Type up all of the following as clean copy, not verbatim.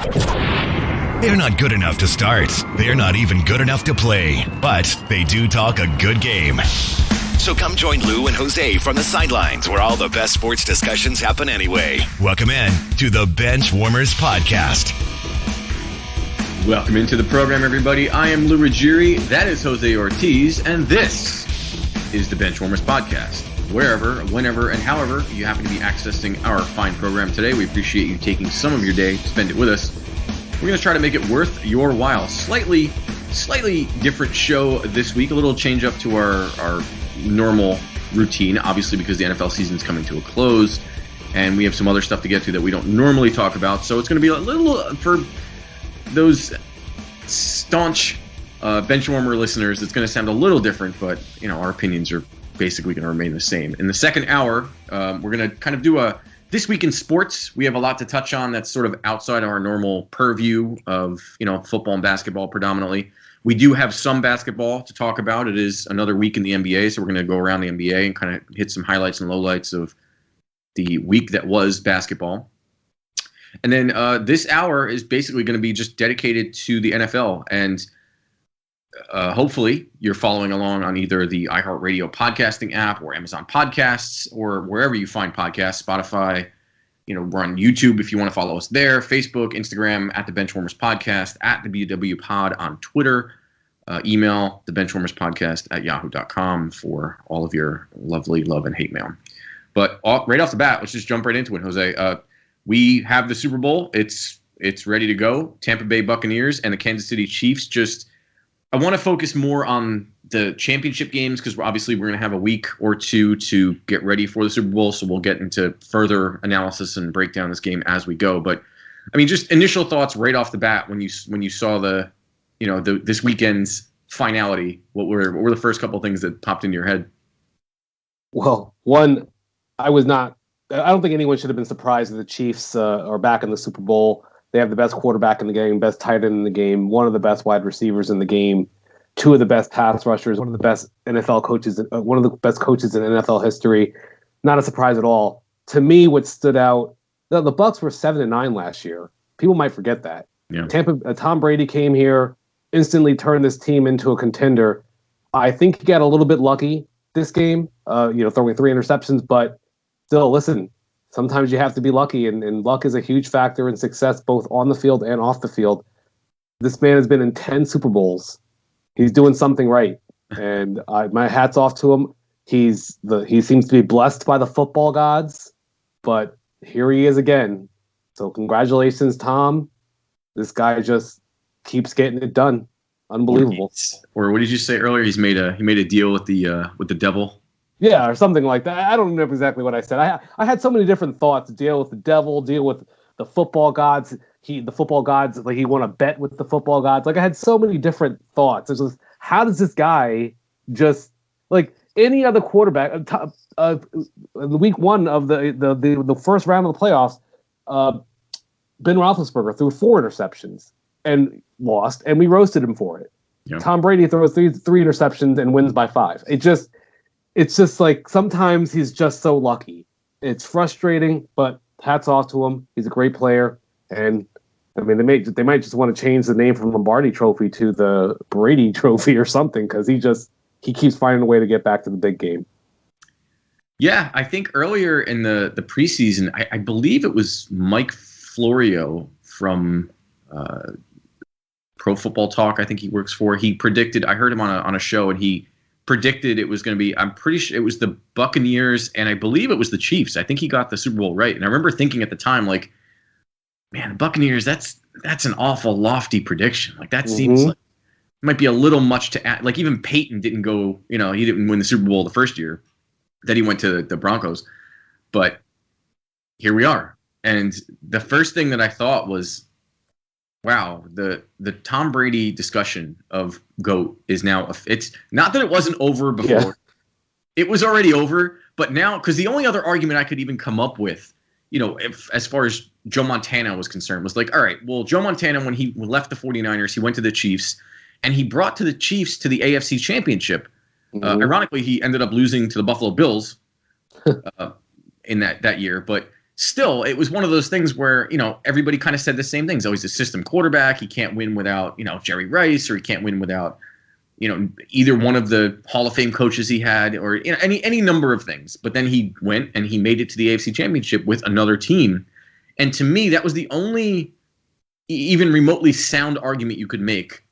They're not good enough to start. They're not even good enough to play. But they do talk a good game. So come join Lou and Jose from the sidelines where all the best sports discussions happen anyway. Welcome in to the Benchwarmerz podcast. Welcome into the program, everybody. I am Lou Ruggieri. That is Jose Ortiz. And this is the Benchwarmerz podcast. Wherever, whenever, and however you happen to be accessing our fine program today, we appreciate you taking some of your day to spend it with us. We're going to try to make it worth your while. Slightly different show this week. A little change up to our normal routine, obviously because the NFL season is coming to a close, and we have some other stuff to get to that we don't normally talk about. So it's going to be a little, for those staunch Benchwarmer listeners, it's going to sound a little different, but our opinions are basically going to remain the same. In the second hour, we're going to kind of do a This Week in Sports. We have a lot to touch on that's sort of outside of our normal purview of, football and basketball predominantly. We do have some basketball to talk about. It is another week in the NBA, so we're going to go around the NBA and kind of hit some highlights and lowlights of the week that was basketball. And then this hour is basically going to be just dedicated to the NFL. And hopefully you're following along on either the iHeartRadio podcasting app or Amazon Podcasts or wherever you find podcasts, Spotify. We're on YouTube if you want to follow us there, Facebook, Instagram, at the Benchwarmers Podcast, at the BW Pod on Twitter, email the Benchwarmers Podcast at yahoo.com for all of your lovely love and hate mail. But right off the bat, let's just jump right into it, Jose. We have the Super Bowl. It's ready to go. Tampa Bay Buccaneers and the Kansas City Chiefs. I want to focus more on the championship games because obviously we're going to have a week or two to get ready for the Super Bowl, so we'll get into further analysis and break down this game as we go. But I mean, just initial thoughts right off the bat when you saw this weekend's finality. What were the first couple of things that popped into your head? Well, one, I don't think anyone should have been surprised that the Chiefs are back in the Super Bowl. They have the best quarterback in the game, best tight end in the game, one of the best wide receivers in the game, two of the best pass rushers, one of the best NFL coaches, one of the best coaches in NFL history. Not a surprise at all. To me, what stood out, the Bucs were 7-9 last year. People might forget that. Yeah. Tom Brady came here, instantly turned this team into a contender. I think he got a little bit lucky this game, throwing 3 interceptions, but still, listen. Sometimes you have to be lucky, and luck is a huge factor in success both on the field and off the field. This man has been in 10 Super Bowls. He's doing something right, and my hat's off to him. He seems to be blessed by the football gods, but here he is again. So congratulations, Tom. This guy just keeps getting it done. Unbelievable. Or what did you say earlier? He made a deal with the devil. Yeah, or something like that. I don't know exactly what I said. I had so many different thoughts. Deal with the devil, deal with the football gods. He won a bet with the football gods. Like, I had so many different thoughts. It's just, how does this guy just, like any other quarterback, in week one of the first round of the playoffs, Ben Roethlisberger threw 4 interceptions and lost, and we roasted him for it. Yeah. Tom Brady throws three interceptions and wins by 5. It's just like sometimes he's just so lucky. It's frustrating, but hats off to him. He's a great player, and I mean they might just want to change the name from Lombardi Trophy to the Brady Trophy or something because he keeps finding a way to get back to the big game. Yeah, I think earlier in the preseason, I believe it was Mike Florio from Pro Football Talk. I think he works for. He predicted. I heard him on a show, and he predicted it was going to be, I'm pretty sure it was the Buccaneers, and I believe it was the Chiefs. I think he got the Super Bowl right. And I remember thinking at the time, like, man, the Buccaneers, that's an awful lofty prediction. Like, that seems like it might be a little much to add. Like, even Peyton didn't go, he didn't win the Super Bowl the first year that he went to the Broncos. But here we are. And the first thing that I thought was, wow, the Tom Brady discussion of GOAT is now, it's not that it wasn't over before. Yeah. It was already over, but now, because the only other argument I could even come up with, as far as Joe Montana was concerned, was like, all right, well, Joe Montana, when he left the 49ers, he went to the Chiefs, and he brought the Chiefs to the AFC Championship. Ironically, he ended up losing to the Buffalo Bills in that year, but still, it was one of those things where, everybody kind of said the same things. Oh, he's a system quarterback. He can't win without, Jerry Rice, or he can't win without, either one of the Hall of Fame coaches he had, or any number of things. But then he went and he made it to the AFC Championship with another team. And to me, that was the only even remotely sound argument you could make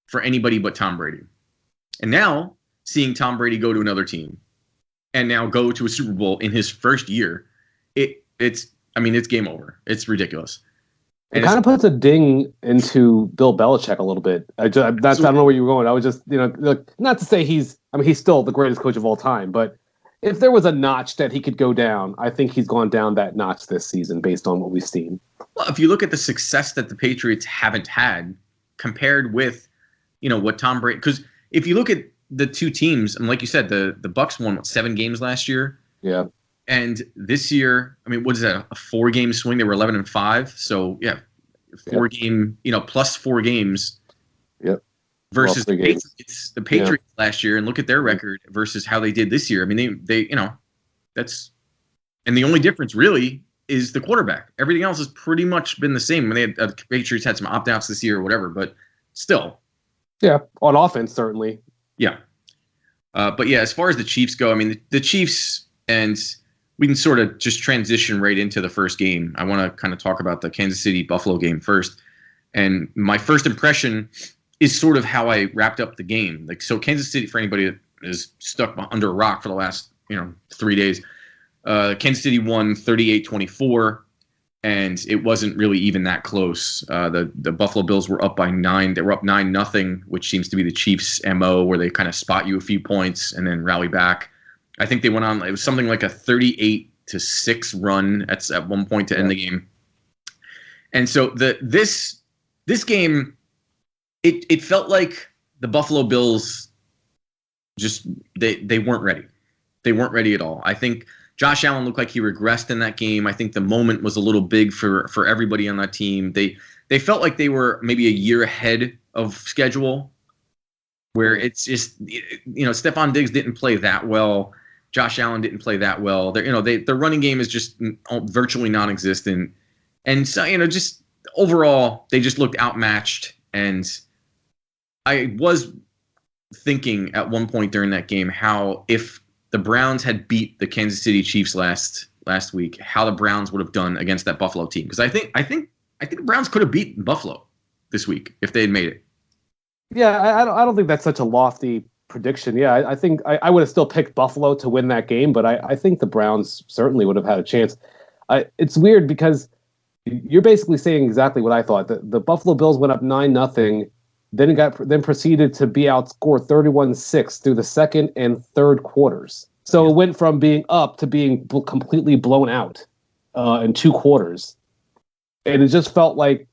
for anybody but Tom Brady. And now, seeing Tom Brady go to another team and now go to a Super Bowl in his first year, it's game over. It's ridiculous. It kind of puts a ding into Bill Belichick a little bit. I don't know where you were going. I was just, not to say he's still the greatest coach of all time, but if there was a notch that he could go down, I think he's gone down that notch this season based on what we've seen. Well, if you look at the success that the Patriots haven't had compared with, what Tom Brady, because if you look at the two teams, and like you said, the Bucs won 7 games last year. Yeah. And this year, what is that? A 4-game swing? They were 11-5. So yeah, 4-game, plus 4 games. Yep. Versus the Patriots last year, and look at their record versus how they did this year. They that's, and the only difference really is the quarterback. Everything else has pretty much been the same. The Patriots had some opt-outs this year or whatever, but still. Yeah, on offense, certainly. Yeah. But yeah, as far as the Chiefs go, the Chiefs, and we can sort of just transition right into the first game. I want to kind of talk about the Kansas City-Buffalo game first. And my first impression is sort of how I wrapped up the game. So Kansas City, for anybody that is stuck under a rock for the last 3 days, Kansas City won 38-24, and it wasn't really even that close. The Buffalo Bills were up by 9. They were up 9-0, which seems to be the Chiefs' MO, where they kind of spot you a few points and then rally back. I think they went on. It was something like a 38-6 run at one point to end the game. And so this game, it felt like the Buffalo Bills just they weren't ready. They weren't ready at all. I think Josh Allen looked like he regressed in that game. I think the moment was a little big for everybody on that team. They felt like they were maybe a year ahead of schedule, where it's just Stephon Diggs didn't play that well. Josh Allen didn't play that well. Their running game is just virtually non-existent, and so just overall they just looked outmatched. And I was thinking at one point during that game how if the Browns had beat the Kansas City Chiefs last week, how the Browns would have done against that Buffalo team. Because I think the Browns could have beaten Buffalo this week if they had made it. Yeah, I don't think that's such a lofty prediction. Yeah, I think I would have still picked Buffalo to win that game, but I think the Browns certainly would have had a chance. It's weird because you're basically saying exactly what I thought. The Buffalo Bills went up 9-0, then proceeded to be outscored 31-6 through the second and third quarters. So it went from being up to being completely blown out in 2 quarters, and it just felt like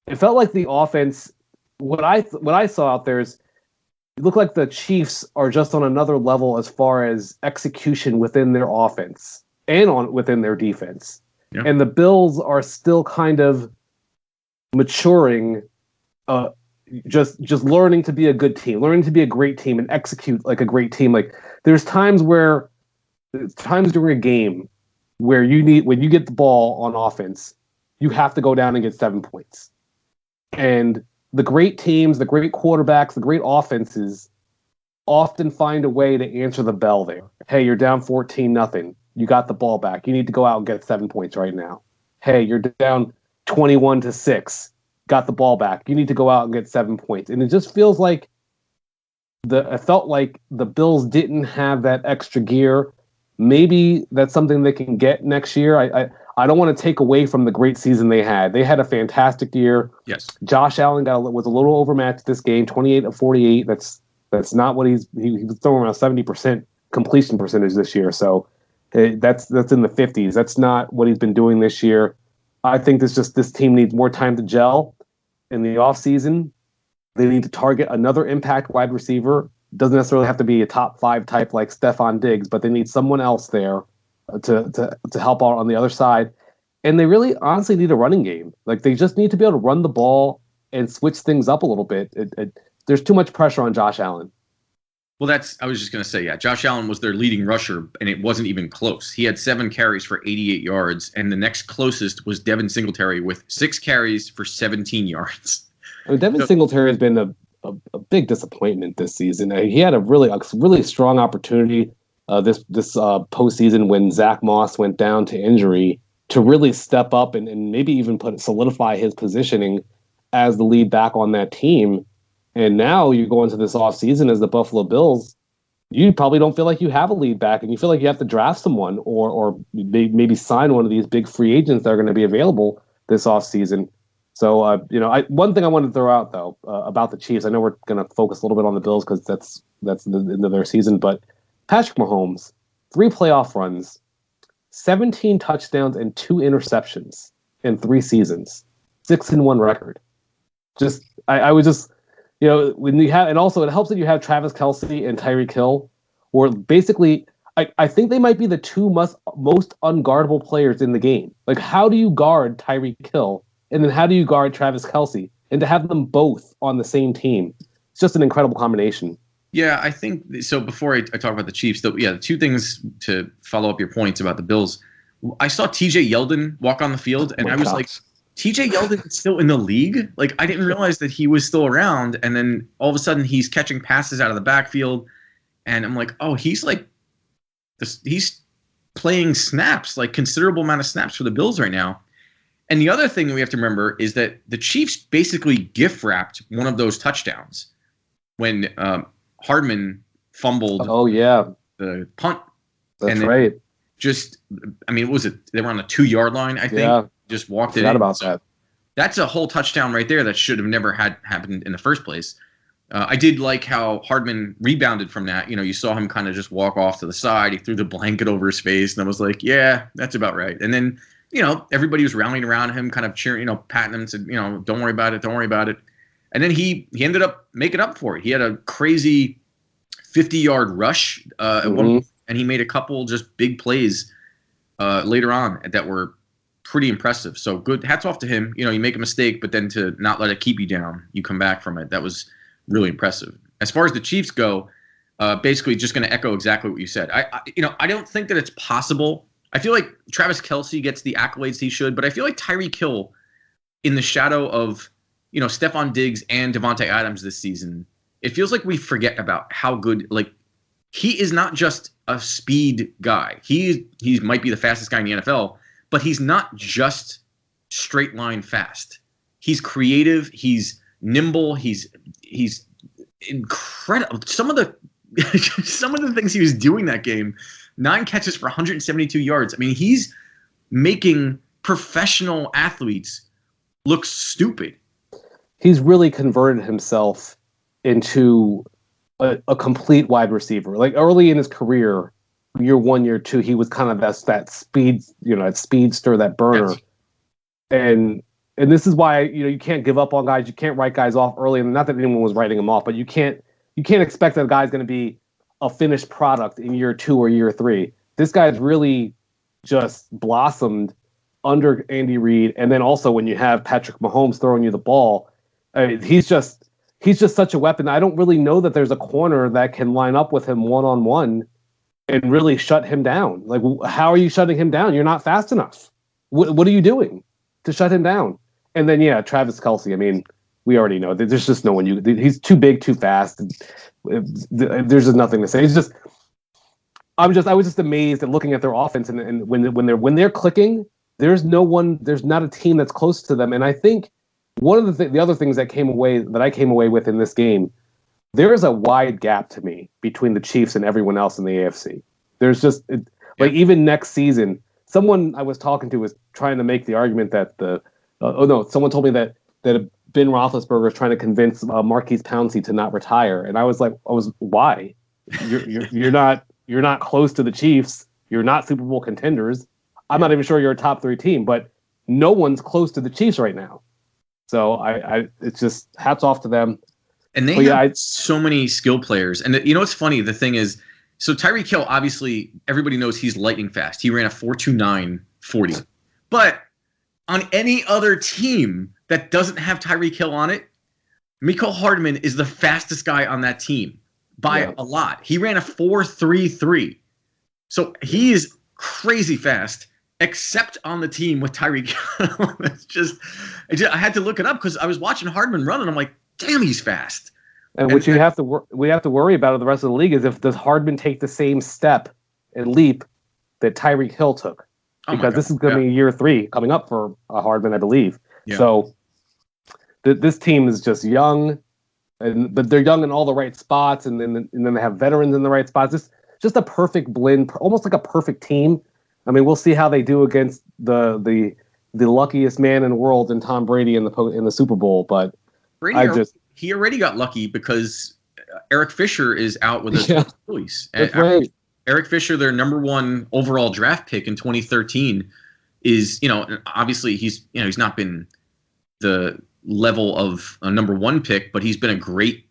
the offense. What I saw out there is it looked like the Chiefs are just on another level as far as execution within their offense and within their defense. Yeah. And the Bills are still kind of maturing, just learning to be a good team, learning to be a great team and execute like a great team. Like there's times during a game where when you get the ball on offense, you have to go down and get 7 points. And the great teams, the great quarterbacks, the great offenses often find a way to answer the bell there. Hey, you're down 14-0. You got the ball back. You need to go out and get 7 points right now. Hey, you're down 21-6. Got the ball back. You need to go out and get 7 points. And it just feels like I felt like the Bills didn't have that extra gear. Maybe that's something they can get next year. I don't want to take away from the great season they had. They had a fantastic year. Yes. Josh Allen was a little overmatched this game, 28 of 48. That's not what he was throwing around 70% completion percentage this year. So that's in the 50s. That's not what he's been doing this year. I think this team needs more time to gel in the offseason. They need to target another impact wide receiver. Doesn't necessarily have to be a top 5 type like Stephon Diggs, but they need someone else there to help out on the other side. And they really honestly need a running game. Like they just need to be able to run the ball and switch things up a little bit. There's too much pressure on Josh Allen. Well, I was just going to say, yeah, Josh Allen was their leading rusher, and it wasn't even close. He had 7 carries for 88 yards, and the next closest was Devin Singletary with 6 carries for 17 yards. I mean, Devin Singletary has been a big disappointment this season. He had a really strong opportunity this postseason when Zach Moss went down to injury to really step up and maybe even solidify his positioning as the lead back on that team. And now you go into this offseason as the Buffalo Bills, you probably don't feel like you have a lead back, and you feel like you have to draft someone or maybe sign one of these big free agents that are going to be available this offseason. So, one thing I wanted to throw out, though, about the Chiefs, I know we're going to focus a little bit on the Bills because that's the end of their season, but Patrick Mahomes, 3 playoff runs, 17 touchdowns and 2 interceptions in 3 seasons, 6-1 record. I was just, when you have, and also it helps that you have Travis Kelce and Tyreek Hill, or basically, I think they might be the 2 most unguardable players in the game. Like, how do you guard Tyreek Hill? And then how do you guard Travis Kelce? And to have them both on the same team, it's just an incredible combination. Yeah, I think so. Before I talk about the Chiefs, the 2 things to follow up your points about the Bills. I saw TJ Yeldon walk on the field, and I was like, TJ Yeldon is still in the league? Like, I didn't realize that he was still around. And then all of a sudden he's catching passes out of the backfield. And I'm like, oh, he's playing snaps, like considerable amount of snaps for the Bills right now. And the other thing we have to remember is that the Chiefs basically gift wrapped one of those touchdowns when Hardman fumbled. Oh, yeah. The punt. That's right. What was it? They were on the 2-yard line, I think. Yeah. Just walked it in. About that. That's a whole touchdown right there that should have never happened in the first place. I did like how Hardman rebounded from that. You saw him kind of just walk off to the side. He threw the blanket over his face, and I was like, yeah, that's about right. And then, everybody was rallying around him, kind of cheering, patting him, said, don't worry about it, don't worry about it. And then he ended up making up for it. He had a crazy 50-yard rush at one point, and he made a couple just big plays later on that were pretty impressive. So good. Hats off to him. You make a mistake, but then to not let it keep you down, you come back from it. That was really impressive. As far as the Chiefs go, basically just going to echo exactly what you said. I don't think that it's possible. I feel like Travis Kelce gets the accolades he should, but I feel like Tyreek Hill, in the shadow of Stephon Diggs and Devontae Adams this season, it feels like we forget about how good. Like, he is not just a speed guy. He might be the fastest guy in the NFL. But he's not just straight line fast. He's creative. He's nimble. He's incredible. Some of the things he was doing that game, 9 catches for 172 yards. I mean, he's making professional athletes look stupid. He's really converted himself into a complete wide receiver. Like, early in his career, year 1, year 2, he was kind of that speed, that speedster, that burner. Yes. And this is why, you can't give up on guys. You can't write guys off early. And not that anyone was writing them off, but you can't expect that a guy's going to be a finished product in year 2 or year 3. This guy's really just blossomed under Andy Reid. And then also when you have Patrick Mahomes throwing you the ball, he's just such a weapon. I don't really know that there's a corner that can line up with him one-on-one and really shut him down. Like, how are you shutting him down? You're not fast enough. What are you doing to shut him down? And then, Travis Kelce. I mean, we already know that there's just no one. He's too big, too fast. There's just nothing to say. I was just amazed at looking at their offense, and when they're clicking, there's not a team that's close to them. And I think one of the other things that I came away with in this game, there is a wide gap to me between the Chiefs and everyone else in the AFC. There's just even next season, someone I was talking to was trying to make the argument that someone told me that Ben Roethlisberger is trying to convince Marquise Pouncey to not retire, and I was why? You're not close to the Chiefs. You're not Super Bowl contenders. I'm not even sure you're a top 3 team, but no one's close to the Chiefs right now. So it's just hats off to them. And they have so many skill players. And what's funny? The thing is, so Tyreek Hill, obviously, everybody knows he's lightning fast. He ran a 4.29 40. But on any other team that doesn't have Tyreek Hill on it, Mecole Hardman is the fastest guy on that team. by a lot. He ran a 4.33. So he is crazy fast, except on the team with Tyreek Hill. I had to look it up because I was watching Hardman run, and I'm like, damn, he's fast. And what we have to worry about in the rest of the league is if does Hardman take the same step and leap that Tyreek Hill took, because this is going to be year 3 coming up for Hardman, I believe. Yeah. So this team is just young, but they're young in all the right spots, and then they have veterans in the right spots. Just a perfect blend, almost like a perfect team. I mean, we'll see how they do against the luckiest man in the world in Tom Brady in the Super Bowl, but he already got lucky because Eric Fisher is out with the Phillies. That's right. Eric Fisher, their number 1 overall draft pick in 2013, is, obviously he's not been the level of a number 1 pick, but he's been a great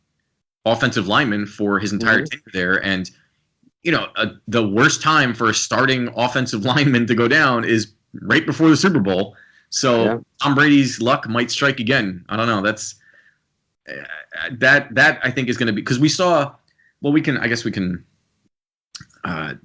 offensive lineman for his entire tenure there. And, the worst time for a starting offensive lineman to go down is right before the Super Bowl. So Tom Brady's luck might strike again. I don't know. That's that I think is going to be, because we saw, we can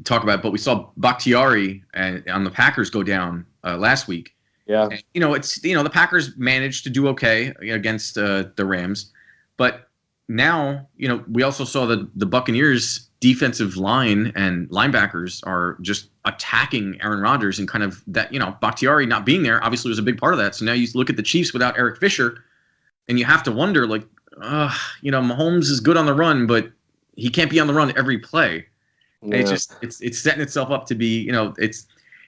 talk about it, but we saw Bakhtiari on the Packers go down last week. Yeah. And, the Packers managed to do okay against the Rams, but now, we also saw the Buccaneers defensive line and linebackers are just attacking Aaron Rodgers, and kind of that, Bakhtiari not being there obviously was a big part of that. So now you look at the Chiefs without Eric Fisher, and you have to wonder, Mahomes is good on the run, but he can't be on the run every play. Yeah. It's setting itself up to be,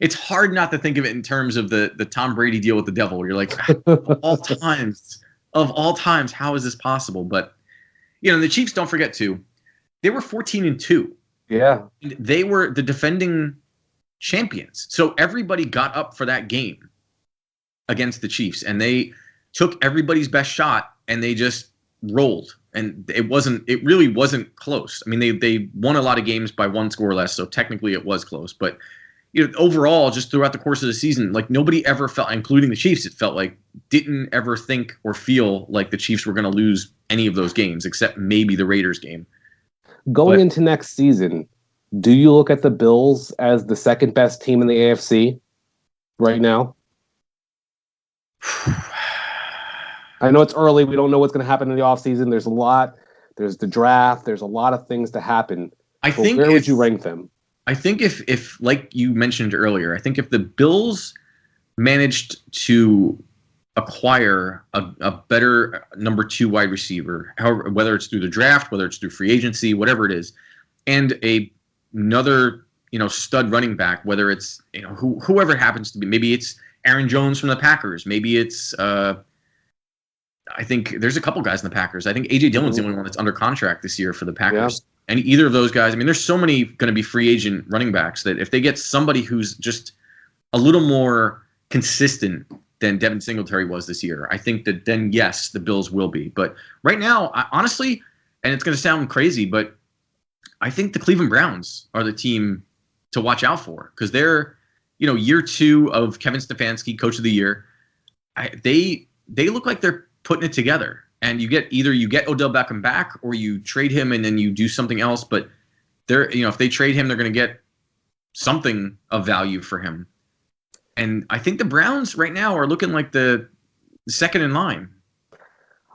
it's hard not to think of it in terms of the Tom Brady deal with the devil. You're like, of all times, how is this possible? But, the Chiefs, don't forget too, they were 14-2. Yeah. They were the defending champions. So everybody got up for that game against the Chiefs, and they took everybody's best shot, and they just rolled. And it really wasn't close. I mean, they won a lot of games by 1 score less, so technically it was close. But overall, just throughout the course of the season, nobody ever felt, including the Chiefs, it felt like didn't ever think or feel like the Chiefs were going to lose any of those games, except maybe the Raiders game. Going into next season, do you look at the Bills as the second best team in the AFC right now? I know it's early. We don't know what's going to happen in the offseason. There's the draft. There's a lot of things to happen. Where would you rank them? I think if like you mentioned earlier, I think if the Bills managed to acquire a better number 2 wide receiver, however, whether it's through the draft, whether it's through free agency, whatever it is, and another stud running back, whether it's whoever it happens to be, maybe it's Aaron Jones from the Packers, maybe it's I think there's a couple guys in the Packers. I think A.J. Dillon's the only one that's under contract this year for the Packers. Yeah. And either of those guys, I mean, there's so many going to be free agent running backs that if they get somebody who's just a little more consistent than Devin Singletary was this year, I think that then, yes, the Bills will be. But right now, honestly, and it's going to sound crazy, but I think the Cleveland Browns are the team to watch out for, because they're, year 2 of Kevin Stefanski, Coach of the Year. They look like they're putting it together. And you get Odell Beckham back, or you trade him and then you do something else. But if they trade him, they're going to get something of value for him. And I think the Browns right now are looking like the second in line.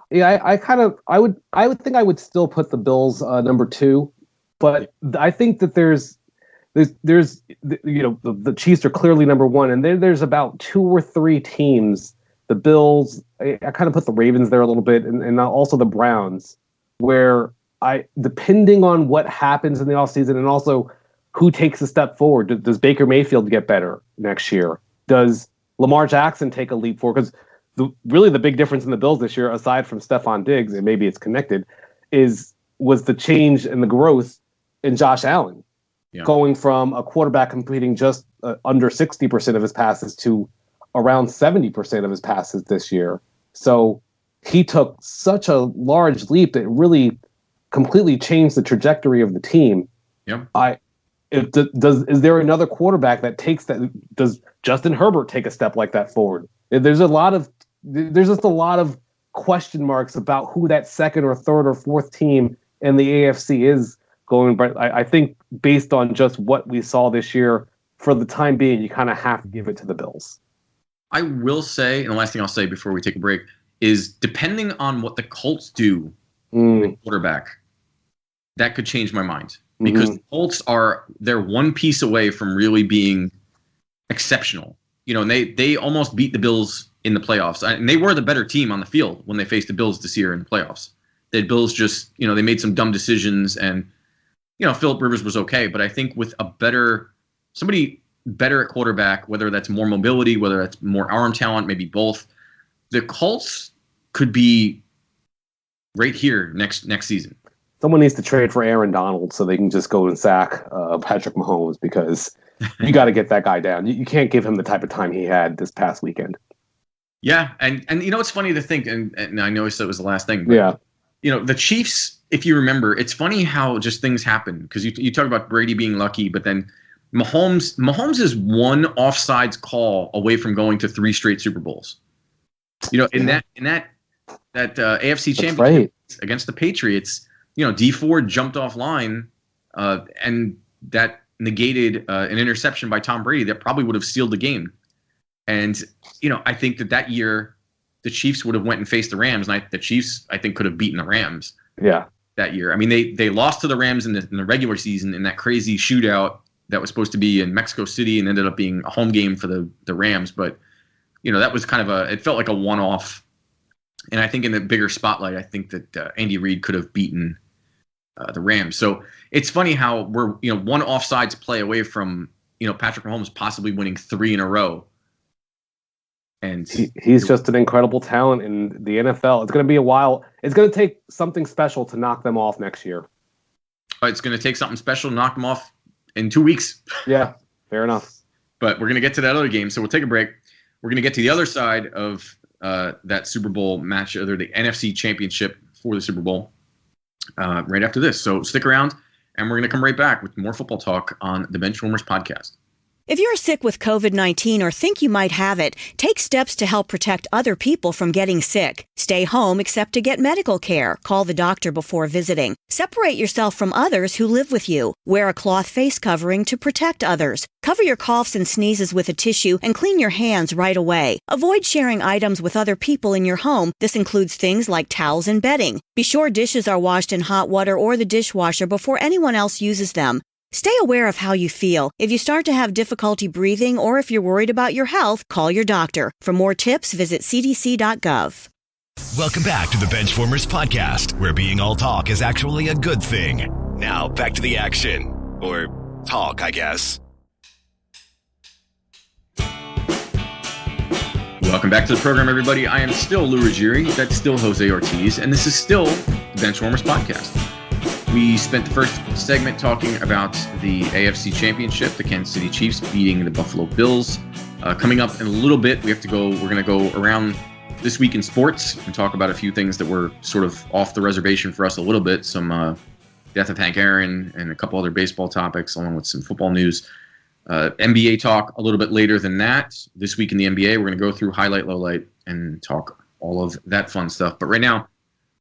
Yeah, I would think I would still put the Bills number 2, but I think that there's the Chiefs are clearly number 1, and there's about 2 or 3 teams. The Bills, I kind of put the Ravens there a little bit, and also the Browns, where depending on what happens in the offseason and also who takes a step forward, does Baker Mayfield get better next year? Does Lamar Jackson take a leap forward? Because really the big difference in the Bills this year, aside from Stephon Diggs, and maybe it's connected, was the change and the growth in Josh Allen, going from a quarterback completing just under 60% of his passes to around 70% of his passes this year. So he took such a large leap that really completely changed the trajectory of the team. Yeah. Is there another quarterback that takes that? Does Justin Herbert take a step like that forward? There's just a lot of question marks about who that second or third or fourth team and the AFC is going. But I think based on just what we saw this year, for the time being, you kind of have to give it to the Bills. I will say, and the last thing I'll say before we take a break is, depending on what the Colts do with the quarterback, that could change my mind. Because the Colts they're one piece away from really being exceptional. You know, and they almost beat the Bills in the playoffs. And they were the better team on the field when they faced the Bills this year in the playoffs. The Bills just, you know, they made some dumb decisions, and, you know, Phillip Rivers was okay. But I think with somebody better at quarterback, whether that's more mobility, whether that's more arm talent, maybe both, the Colts could be right here next season. Someone needs to trade for Aaron Donald so they can just go and sack Patrick Mahomes, because you got to get that guy down. You can't give him the type of time he had this past weekend. Yeah, and you know, it's funny to think, and I know I said it was the last thing, but, yeah, you know, the Chiefs, if you remember, it's funny how just things happen, because you talk about Brady being lucky, but then Mahomes is one offsides call away from going to 3 straight Super Bowls. You know, in that AFC Championship against the Patriots, you know, D Ford jumped off line, and that negated an interception by Tom Brady that probably would have sealed the game. And, you know, I think that year the Chiefs would have went and faced the Rams, and the Chiefs, I think, could have beaten the Rams. Yeah. That year. I mean, they lost to the Rams in the regular season in that crazy shootout that was supposed to be in Mexico City and ended up being a home game for the Rams. But, you know, that was kind of it felt like a one-off. And I think in the bigger spotlight, I think that Andy Reid could have beaten the Rams. So it's funny how we're, you know, one offsides play away from, you know, Patrick Mahomes possibly winning 3 in a row. And he's just an incredible talent in the NFL. It's going to be a while. It's going to take something special to knock them off next year. It's going to take something special to knock them off in 2 weeks. Yeah, fair enough. But we're going to get to that other game, so we'll take a break. We're going to get to the other side of that Super Bowl match, or the NFC Championship for the Super Bowl, right after this. So stick around, and we're going to come right back with more football talk on the Benchwarmerz podcast. If you're sick with COVID-19 or think you might have it, take steps to help protect other people from getting sick. Stay home except to get medical care. Call the doctor before visiting. Separate yourself from others who live with you. Wear a cloth face covering to protect others. Cover your coughs and sneezes with a tissue and clean your hands right away. Avoid sharing items with other people in your home. This includes things like towels and bedding. Be sure dishes are washed in hot water or the dishwasher before anyone else uses them. Stay aware of how you feel. If you start to have difficulty breathing or if you're worried about your health, call your doctor. For more tips, visit cdc.gov. Welcome back to the Benchwarmers podcast, where being all talk is actually a good thing. Now, back to the action. Or talk, I guess. Welcome back to the program, everybody. I am still Lou Ruggieri. That's still Jose Ortiz. And this is still the Benchwarmers podcast. We spent the first segment talking about the AFC Championship, the Kansas City Chiefs beating the Buffalo Bills. Coming up in a little bit, we're going to go around this week in sports and talk about a few things that were sort of off the reservation for us a little bit. Some death of Hank Aaron and a couple other baseball topics, along with some football news. NBA talk a little bit later than that. This week in the NBA, we're going to go through highlight, lowlight, and talk all of that fun stuff. But right now,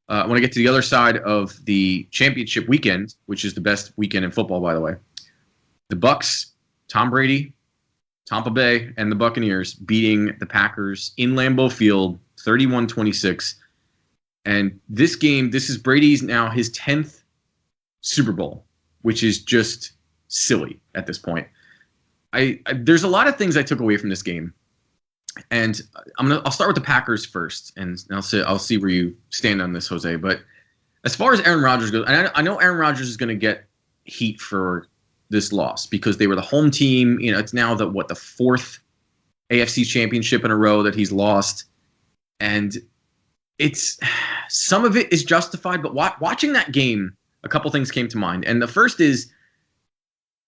I want to get to the other side of the championship weekend, which is the best weekend in football, by the way. The Bucs, Tom Brady, Tampa Bay, and the Buccaneers beating the Packers in Lambeau Field, 31-26. And this game, this is Brady's now his 10th Super Bowl, which is just silly at this point. There's a lot of things I took away from this game. And I'll start with the Packers first, and I'll see where you stand on this, Jose. But as far as Aaron Rodgers goes, and I know Aaron Rodgers is going to get heat for this loss because they were the home team. You know, it's now the fourth AFC Championship in a row that he's lost, and it's some of it is justified. But watching that game, a couple things came to mind, and the first is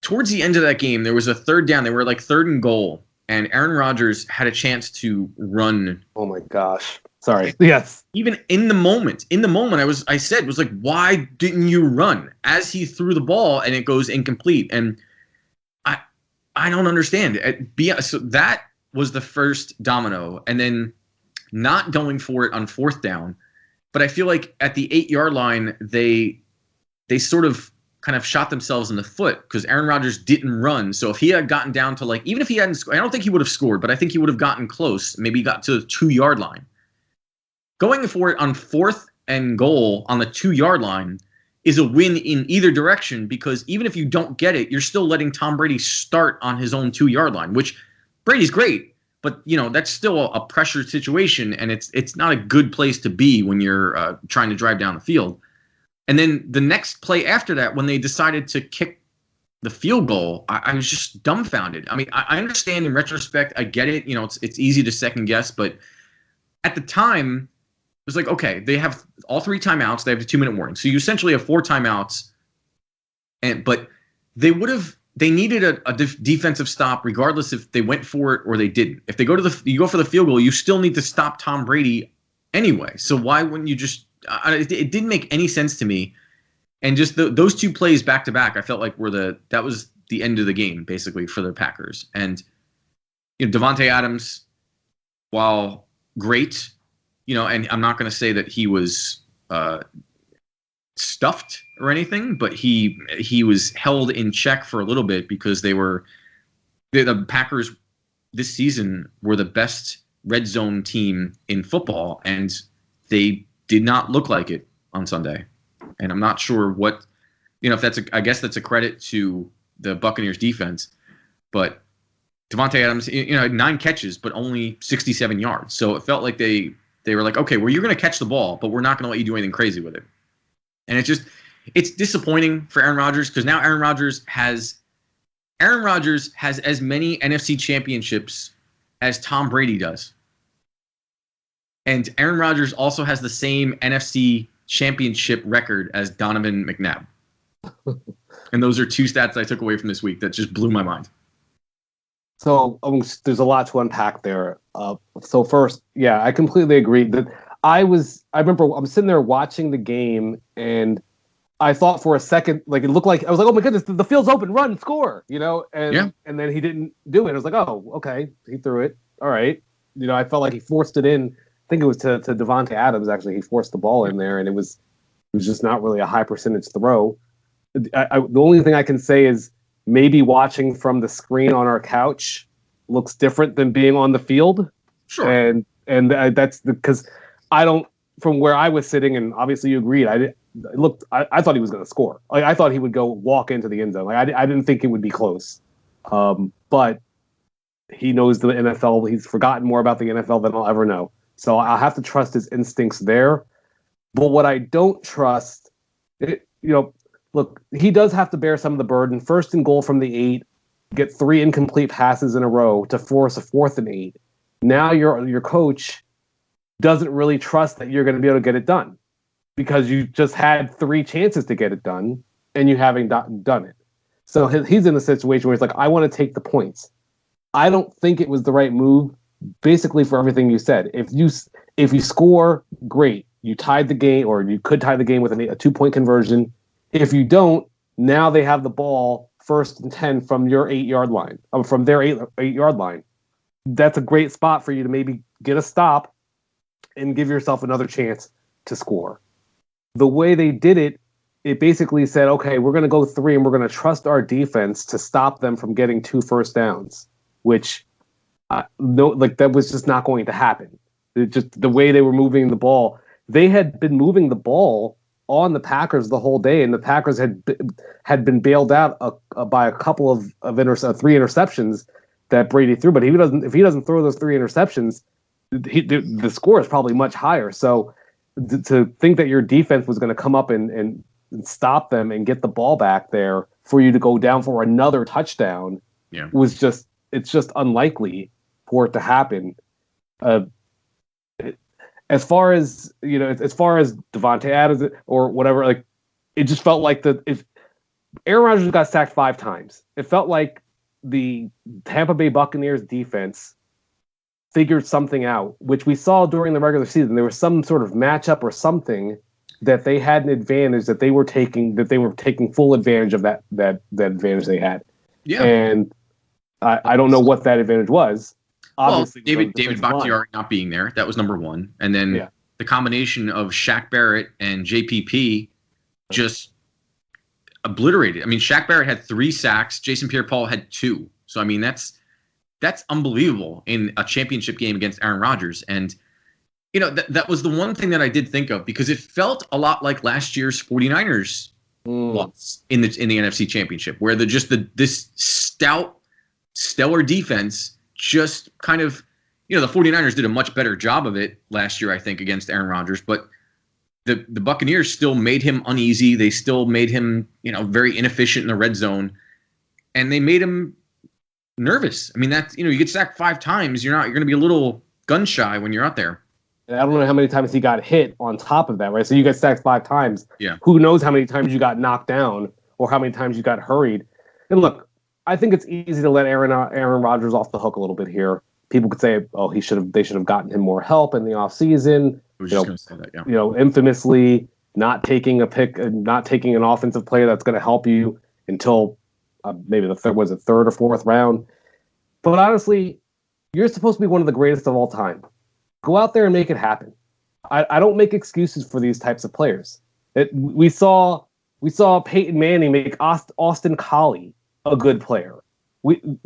towards the end of that game, there was a third down. They were like 3rd and goal. And Aaron Rodgers had a chance to run. Oh my gosh! Sorry. Yes. Even in the moment, I said, why didn't you run? As he threw the ball and it goes incomplete, and I don't understand. So that was the first domino, and then not going for it on 4th down. But I feel like at the 8-yard line, they they sort of kind of shot themselves in the foot because Aaron Rodgers didn't run. So if he had gotten down to like, even if he hadn't scored, I don't think he would have scored, but I think he would have gotten close. Maybe he got to the 2-yard line. Going for it on 4th and goal on the 2-yard line is a win in either direction, because even if you don't get it, you're still letting Tom Brady start on his own 2-yard line, which Brady's great, but that's still a pressure situation, and it's not a good place to be when you're trying to drive down the field. And then the next play after that, when they decided to kick the field goal, I was just dumbfounded. I mean, I understand in retrospect, I get it. It's easy to second guess, but at the time, it was like, okay, they have all 3 timeouts. They have a 2-minute warning. So you essentially have 4 timeouts. But they needed a defensive stop regardless if they went for it or they didn't. If you go for the field goal, you still need to stop Tom Brady anyway. So why wouldn't you just it didn't make any sense to me. And just those 2 plays back to back, I felt like that was the end of the game basically for the Packers. And Davante Adams, while great, and I'm not going to say that he was stuffed or anything, but he was held in check for a little bit because the Packers this season were the best red zone team in football, and they did not look like it on Sunday. And I'm not sure what, if I guess that's a credit to the Buccaneers defense, but Davante Adams, 9 catches, but only 67 yards. So it felt like they were like, okay, well, you're going to catch the ball, but we're not going to let you do anything crazy with it. And it's disappointing for Aaron Rodgers, because now Aaron Rodgers has as many NFC championships as Tom Brady does. And Aaron Rodgers also has the same NFC championship record as Donovan McNabb. And those are 2 stats I took away from this week that just blew my mind. So there's a lot to unpack there. So first, yeah, I completely agree that I remember I'm sitting there watching the game, and I thought for a second, like, it looked like, I was like, oh my goodness, the field's open, run, score, and then he didn't do it. I was like, oh, okay, he threw it. All right. I felt like he forced it in. I think it was to Davante Adams, actually. He forced the ball in there, and it was just not really a high percentage throw. The only thing I can say is maybe watching from the screen on our couch looks different than being on the field. Sure. And that's because from where I was sitting, and obviously you agreed, I thought he was going to score. Like, I thought he would go walk into the end zone. Like, I didn't think it would be close. But he knows the NFL. He's forgotten more about the NFL than I'll ever know. So I'll have to trust his instincts there. But what I don't trust, look, he does have to bear some of the burden. 1st and goal from the 8, get 3 incomplete passes in a row to force a 4th and 8. Now your coach doesn't really trust that you're going to be able to get it done, because you just had 3 chances to get it done and you haven't done it. So he's in a situation where he's like, I want to take the points. I don't think it was the right move, basically, for everything you said. If you score, great. You tied the game, or you could tie the game with a 2-point conversion. If you don't, now they have the ball 1st and 10 from your 8-yard line, from their 8-yard line. That's a great spot for you to maybe get a stop and give yourself another chance to score. The way they did it, it basically said, okay, we're going to go 3 and we're going to trust our defense to stop them from getting 2 first downs, which that was just not going to happen. Just the way they were moving the ball. They had been moving the ball on the Packers the whole day, and the Packers had been bailed out by a couple of 3 interceptions that Brady threw. But if he doesn't throw those 3 interceptions, the score is probably much higher. So to think that your defense was going to come up and stop them and get the ball back there for you to go down for another touchdown was just unlikely for it to happen. As far as Davante Adams or whatever, like, it just felt like if Aaron Rodgers got sacked 5 times, it felt like the Tampa Bay Buccaneers defense figured something out, which we saw during the regular season. There was some sort of matchup or something that they had an advantage that they were taking full advantage of that advantage they had. Yeah. And I don't know what that advantage was. Obviously, David Bakhtiari not being there, that was number 1. And then the combination of Shaq Barrett and JPP just obliterated. I mean, Shaq Barrett had 3 sacks. Jason Pierre-Paul had 2. So, I mean, that's unbelievable in a championship game against Aaron Rodgers. And, you know, that was the one thing that I did think of, because it felt a lot like last year's 49ers loss in the NFC Championship, where this stout, stellar defense just kind of, you know, the 49ers did a much better job of it last year, I think, against Aaron Rodgers, but the Buccaneers still made him uneasy. They still made him, you know, very inefficient in the red zone, and they made him nervous. I mean, that's, you know, you get sacked 5 times, you're going to be a little gun shy when you're out there. And I don't know how many times he got hit on top of that, right? So you get sacked 5 times. Yeah. Who knows how many times you got knocked down or how many times you got hurried. And look, I think it's easy to let Aaron Rodgers off the hook a little bit here. People could say, oh, they should have gotten him more help in the offseason. I was just going to say that, yeah. You know, infamously not taking an offensive player that's going to help you until maybe the third or fourth round. But honestly, you're supposed to be one of the greatest of all time. Go out there and make it happen. I don't make excuses for these types of players. We saw Peyton Manning make Austin Collie a good player.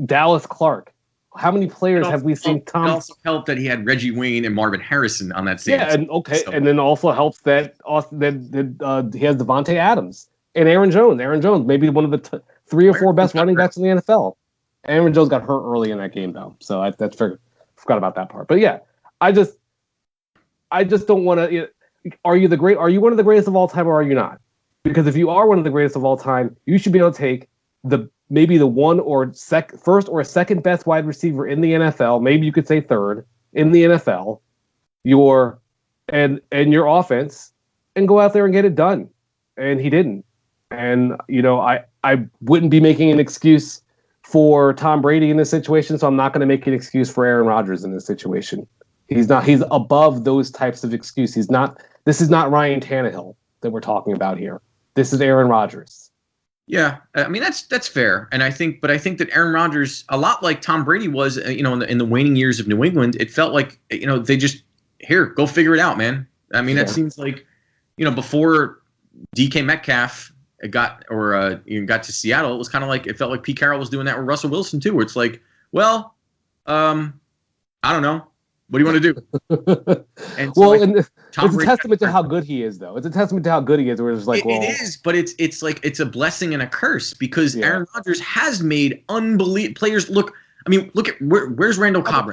Dallas Clark. How many players have we seen? It also helped that he had Reggie Wayne and Marvin Harrison on that same team. And then also helps that he has Devontae Adams and Aaron Jones. Aaron Jones, maybe one of the 3 or 4 best running backs in the NFL. Aaron Jones got hurt early in that game, though, so I forgot about that part. But yeah, I just don't want to. Are you one of the greatest of all time, or are you not? Because if you are one of the greatest of all time, you should be able to take maybe the first or second best wide receiver in the NFL. Maybe you could say third in the NFL. Your offense, and go out there and get it done. And he didn't. And you know, I wouldn't be making an excuse for Tom Brady in this situation, so I'm not going to make an excuse for Aaron Rodgers in this situation. He's above those types of excuses. This is not Ryan Tannehill that we're talking about here. This is Aaron Rodgers. Yeah, I mean that's fair, and I think that Aaron Rodgers, a lot like Tom Brady was, you know, in the waning years of New England, it felt like, you know, they just, here, go figure it out, man. I mean, that seems like, you know, before DK Metcalf got to Seattle, it was kind of like, it felt like Pete Carroll was doing that with Russell Wilson too, where it's like, well, I don't know. What do you want to do? And so it's a testament to how good he is, though. It's a testament to how good he is. Where it's like, it is, but it's like, it's a blessing and a curse, because Aaron Rodgers has made unbelievable players look. I mean, look at where's Randall Cobb?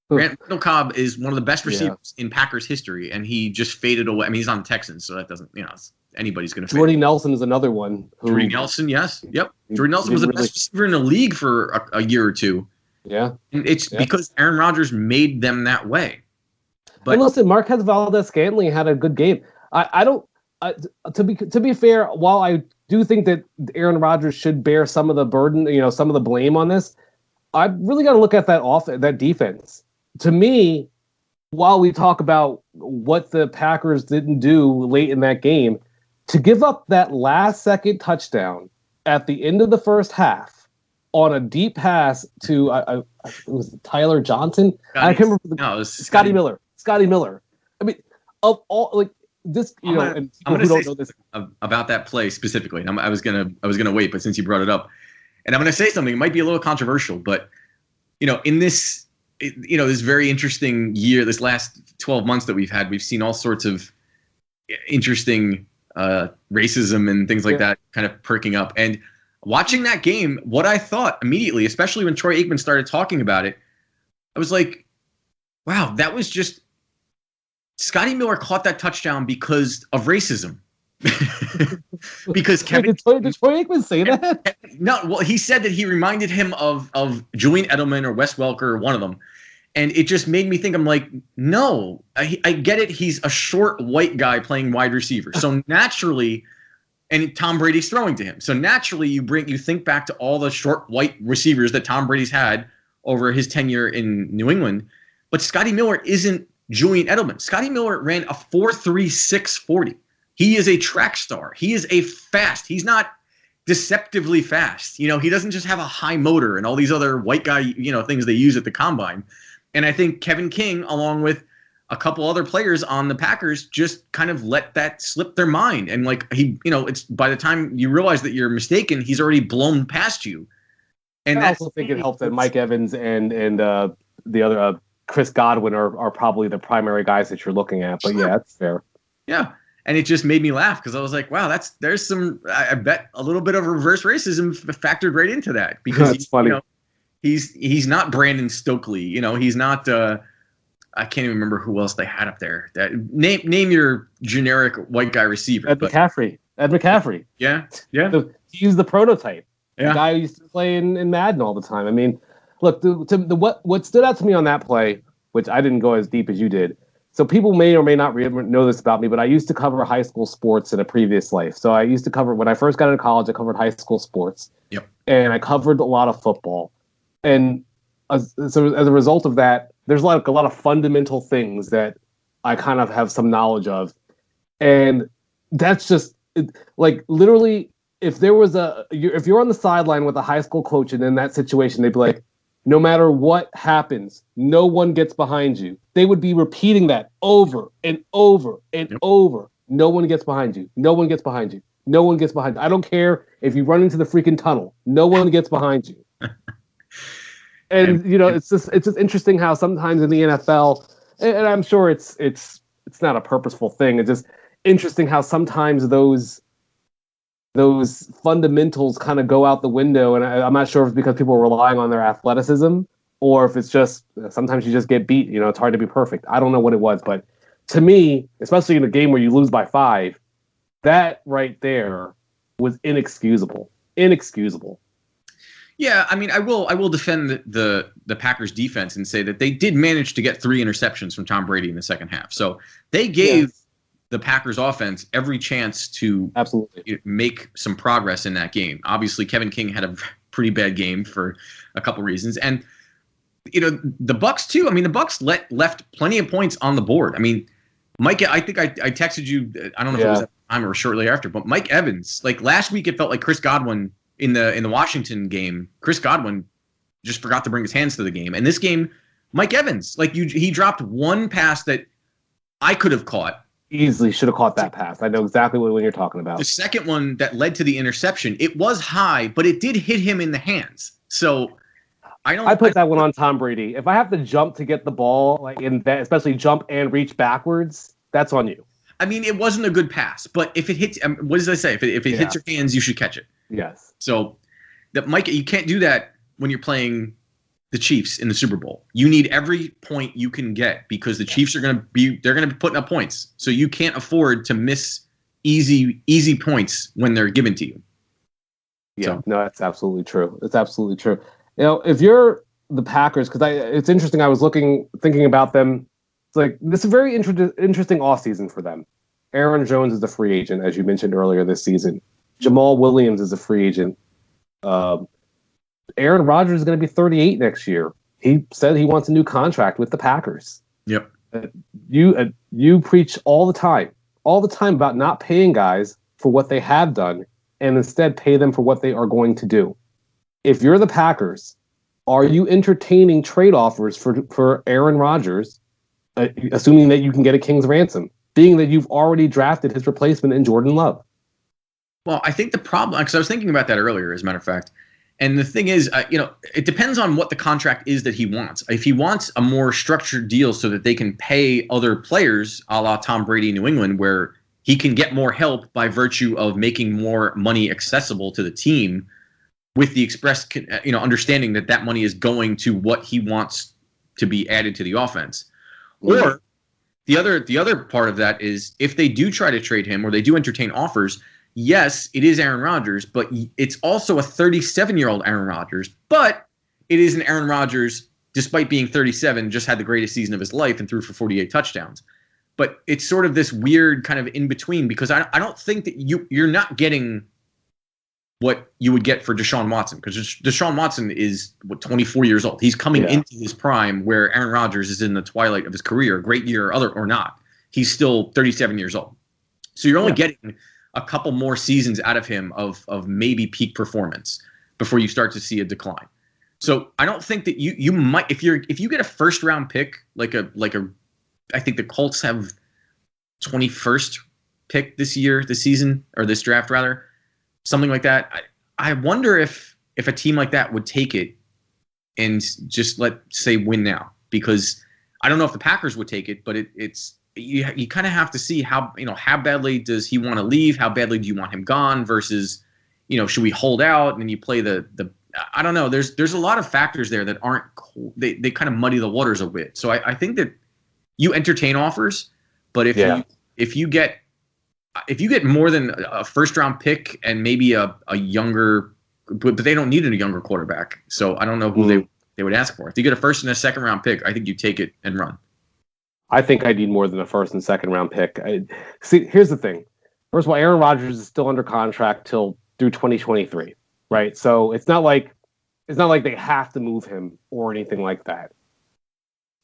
Randall Cobb is one of the best receivers in Packers history, and he just faded away. I mean, he's on the Texans, so that doesn't, you know, anybody's going to. Jordy Nelson is another one. Jordy Nelson, yes, yep. Jordy Nelson was the best receiver in the league for a year or two. Yeah, and it's because Aaron Rodgers made them that way. But and listen, Marquez Valdez-Scantling had a good game. I don't. To be fair, while I do think that Aaron Rodgers should bear some of the burden, you know, some of the blame on this, I really got to look at that defense. To me, while we talk about what the Packers didn't do late in that game, to give up that last-second touchdown at the end of the first half on a deep pass to it was Tyler Johnson. I can't remember. Scotty Miller. Scotty Miller. I mean, of all, like this, you know, and people who don't know this about that play specifically. And I was gonna wait, but since you brought it up, and I'm gonna say something. It might be a little controversial, but you know, in this, you know, this very interesting year, this last 12 months that we've had, we've seen all sorts of interesting racism and things like that kind of perking up. And watching that game, what I thought immediately, especially when Troy Aikman started talking about it, I was like, wow, that was just Scotty Miller caught that touchdown because of racism. Because Kevin did Troy Aikman say that? No, well, he said that he reminded him of Julian Edelman or Wes Welker, or one of them. And it just made me think, I'm like, no, I get it. He's a short white guy playing wide receiver. So naturally, and Tom Brady's throwing to him. So naturally, you think back to all the short white receivers that Tom Brady's had over his tenure in New England. But Scotty Miller isn't Julian Edelman. Scotty Miller ran a 4.36 40. He is a track star. He is he's not deceptively fast. You know, he doesn't just have a high motor and all these other white guy, you know, things they use at the combine. And I think Kevin King, along with a couple other players on the Packers just kind of let that slip their mind. And like it's by the time you realize that you're mistaken, he's already blown past you. And I also think it helps that Mike Evans and the other Chris Godwin are probably the primary guys that you're looking at. But yeah, that's fair. Yeah. And it just made me laugh because I was like, wow, there's some, I bet a little bit of reverse racism factored right into that, because that's funny. He's not Brandon Stokely. He's not, I can't even remember who else they had up there. Name your generic white guy receiver. Ed McCaffrey. Yeah. He's the prototype. Yeah. The guy who used to play in Madden all the time. I mean, look, what stood out to me on that play, which I didn't go as deep as you did. So people may or may not know this about me, but I used to cover high school sports in a previous life. So I used to cover, when I first got into college, I covered high school sports. Yep. And I covered a lot of football. And so as a result of that, there's a lot of fundamental things that I kind of have some knowledge of. And that's just like literally, if you're on the sideline with a high school coach and in that situation, they'd be like, no matter what happens, no one gets behind you. They would be repeating that over and over and over. No one gets behind you. No one gets behind you. No one gets behind you. I don't care if you run into the freaking tunnel. No one gets behind you. And it's just interesting how sometimes in the NFL, and I'm sure it's not a purposeful thing. It's just interesting how sometimes those fundamentals kind of go out the window, and I'm not sure if it's because people are relying on their athleticism or if it's just sometimes you just get beat. It's hard to be perfect. I don't know what it was, but to me, especially in a game where you lose by 5, that right there was inexcusable. Inexcusable. Yeah, I mean, I will defend the Packers defense and say that they did manage to get 3 interceptions from Tom Brady in the second half. So they gave the Packers offense every chance to absolutely make some progress in that game. Obviously, Kevin King had a pretty bad game for a couple reasons. And, the Bucs too. I mean, the Bucs left plenty of points on the board. I mean, Mike, I think I texted you, I don't know if it was at the time or shortly after, but Mike Evans, like last week, it felt like Chris Godwin in the Washington game, Chris Godwin just forgot to bring his hands to the game. And this game, Mike Evans, he dropped one pass that I could have caught. Easily should have caught that pass. I know exactly what you're talking about. The second one that led to the interception, it was high, but it did hit him in the hands. So I put that one on Tom Brady. If I have to jump to get the ball, like in that, especially jump and reach backwards, that's on you. I mean, it wasn't a good pass, but if it hits, what does I say? If it hits your hands, you should catch it. Yes. So Mike, you can't do that when you're playing the Chiefs in the Super Bowl. You need every point you can get because the Chiefs are going to be putting up points. So you can't afford to miss easy points when they're given to you. Yeah, no, that's absolutely true. It's absolutely true. If you're the Packers, because it's interesting. I was thinking about them. It's like this is a very interesting offseason for them. Aaron Jones is a free agent, as you mentioned earlier this season. Jamal Williams is a free agent. Aaron Rodgers is going to be 38 next year. He said he wants a new contract with the Packers. Yep. You preach all the time about not paying guys for what they have done and instead pay them for what they are going to do. If you're the Packers, are you entertaining trade offers for Aaron Rodgers, assuming that you can get a king's ransom, being that you've already drafted his replacement in Jordan Love? Well, I think the problem, because I was thinking about that earlier, as a matter of fact, and the thing is, it depends on what the contract is that he wants. If he wants a more structured deal so that they can pay other players, a la Tom Brady in New England, where he can get more help by virtue of making more money accessible to the team, with the express, understanding that money is going to what he wants to be added to the offense. Right. Or the other part of that is if they do try to trade him or they do entertain offers, yes, it is Aaron Rodgers, but it's also a 37-year-old Aaron Rodgers. But it is an Aaron Rodgers, despite being 37, just had the greatest season of his life and threw for 48 touchdowns. But it's sort of this weird kind of in between because I don't think that you're not getting what you would get for Deshaun Watson, because Deshaun Watson is 24 years old. He's coming into his prime, where Aaron Rodgers is in the twilight of his career, great year or not. He's still 37 years old. So you're only getting a couple more seasons out of him of maybe peak performance before you start to see a decline. So I don't think that you might, if you get a first round pick like a I think the Colts have 21st pick this season, or this draft rather, something like that. I wonder if a team like that would take it and just let's say win now, because I don't know if the Packers would take it, but it's you kind of have to see how badly does he want to leave, how badly do you want him gone versus, should we hold out and then you play the I don't know. There's a lot of factors there that aren't cool. They kind of muddy the waters a bit. So I think that you entertain offers, but if you get more than a first round pick and maybe a younger, but they don't need a younger quarterback. So I don't know who they would ask for. If you get a first and a second round pick, I think you take it and run. I think I need more than a first and second round pick. See, here's the thing. First of all, Aaron Rodgers is still under contract through 2023, right? So it's not like they have to move him or anything like that.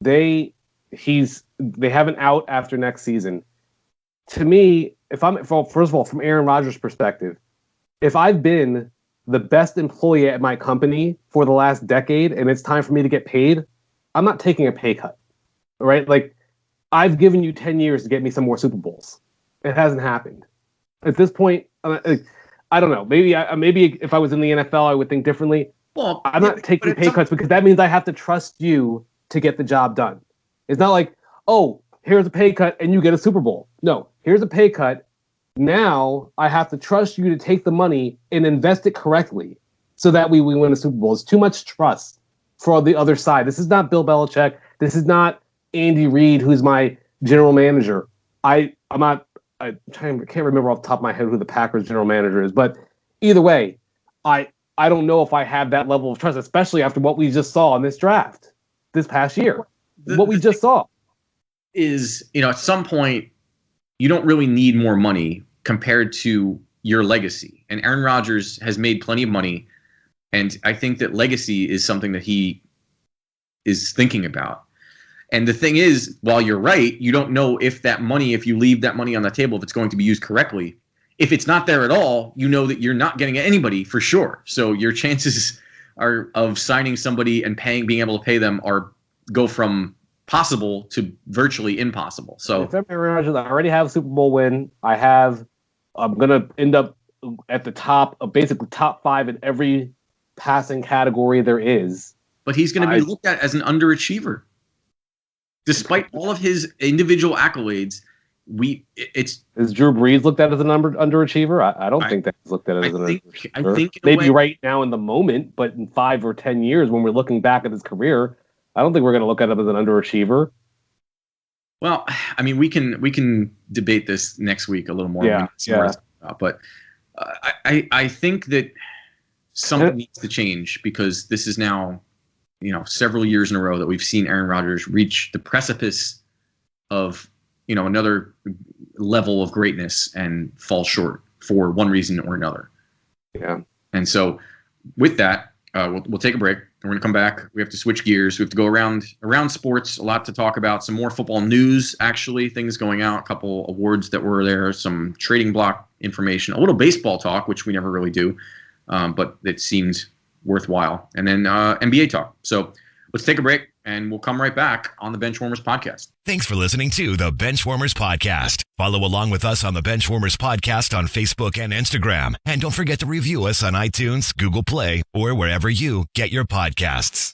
They have an out after next season. To me, first of all, from Aaron Rodgers' perspective, if I've been the best employee at my company for the last decade and it's time for me to get paid, I'm not taking a pay cut, right? Like, I've given you 10 years to get me some more Super Bowls. It hasn't happened. At this point, I don't know. Maybe if I was in the NFL, I would think differently. Well, I'm not taking pay cuts because that means I have to trust you to get the job done. It's not like, oh, here's a pay cut and you get a Super Bowl. No, here's a pay cut. Now I have to trust you to take the money and invest it correctly so that we win a Super Bowl. It's too much trust for the other side. This is not Bill Belichick. This is not Andy Reid, who's my general manager. I can't remember off the top of my head who the Packers general manager is, but either way, I don't know if I have that level of trust, especially after what we just saw in this draft this past year. What we just saw is, at some point, you don't really need more money compared to your legacy. And Aaron Rodgers has made plenty of money, and I think that legacy is something that he is thinking about. And the thing is, while you're right, you don't know if you leave that money on the table, if it's going to be used correctly. If it's not there at all, you know that you're not getting anybody for sure. So your chances of signing somebody and being able to pay them go from possible to virtually impossible. So if I already have a Super Bowl win, I'm going to end up at the top of basically top 5 in every passing category there is. But he's going to be looked at as an underachiever. Despite all of his individual accolades, is Drew Brees looked at as an underachiever? I don't think that's looked at as an underachiever. I think maybe right now in the moment, but in 5 or 10 years when we're looking back at his career, I don't think we're going to look at him as an underachiever. Well, I mean, we can debate this next week a little more. But I think that something needs to change, because this is now, several years in a row that we've seen Aaron Rodgers reach the precipice of, another level of greatness and fall short for one reason or another. Yeah. And so with that, we'll take a break. We're going to come back. We have to switch gears. We have to go around sports. A lot to talk about. Some more football news, actually, things going out, a couple awards that were there, some trading block information, a little baseball talk, which we never really do, but it seemed worthwhile. And then NBA talk. So let's take a break, and we'll come right back on the Benchwarmers podcast. Thanks for listening to the Benchwarmers podcast. Follow along with us on the Benchwarmers podcast on Facebook and Instagram. And don't forget to review us on iTunes, Google Play, or wherever you get your podcasts.